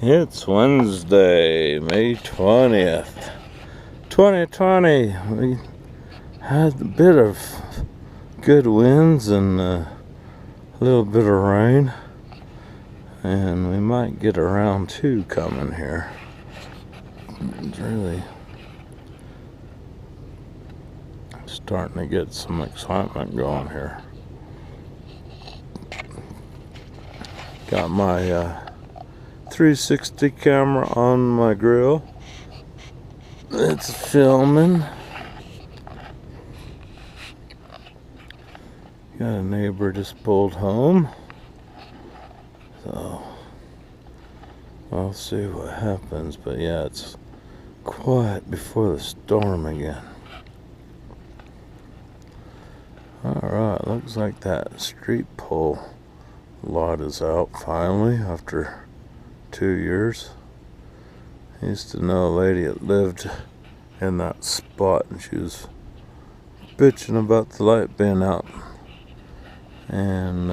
It's Wednesday, May 20th, 2020. We had a bit of good winds and a little bit of rain, and we might get a round 2 coming here. It's really starting to get some excitement going here. Got my 360 camera on my grill. It's filming. Got a neighbor just pulled home, so I'll see what happens. But yeah, it's quiet before the storm again. Alright, looks like that street pole lot is out finally after 2 years. I used to know a lady that lived in that spot, and she was bitching about the light being out, and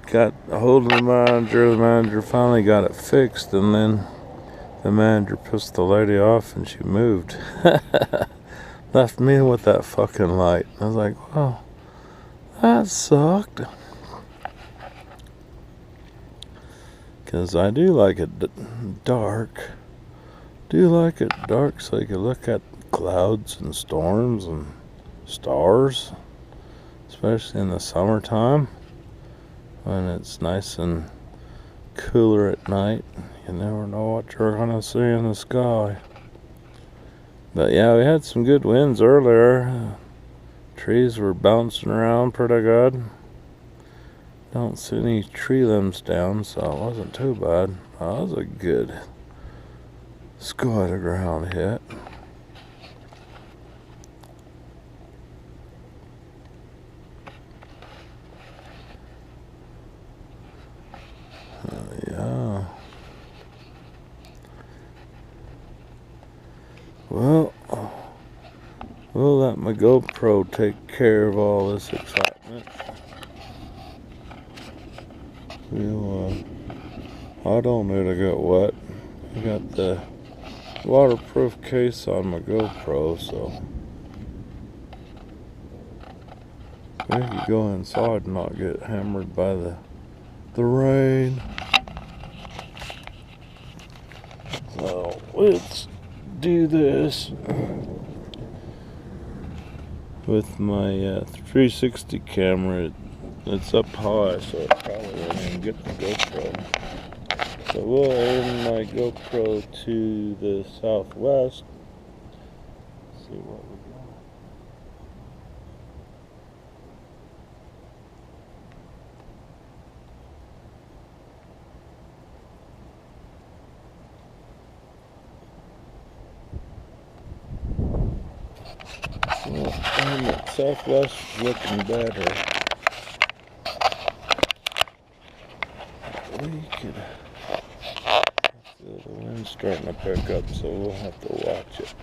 got a hold of the manager finally got it fixed, and then the manager pissed the lady off and she moved. Left me with that fucking light. I was like, wow, that sucked. Because I do like it dark. Do like it dark so you can look at clouds and storms and stars. Especially in the summertime, when it's nice and cooler at night. You never know what you're gonna see in the sky. But yeah, we had some good winds earlier. Trees were bouncing around pretty good. Don't see any tree limbs down, so it wasn't too bad. That was a good sky to ground hit. Yeah. Well, we'll let my GoPro take care of all this excitement. I don't need to get wet. I got the waterproof case on my GoPro, so we can go inside and not get hammered by the rain. So let's do this with my 360 camera. It's up high, so it probably won't even get the GoPro. So we'll aim my GoPro to the southwest. See what we got. Well, aim at southwest is looking better. We could feel the wind starting to pick up, so we'll have to watch it.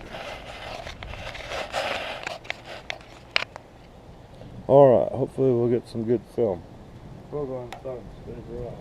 Alright, hopefully we'll get some good film. We'll go inside and stay dry.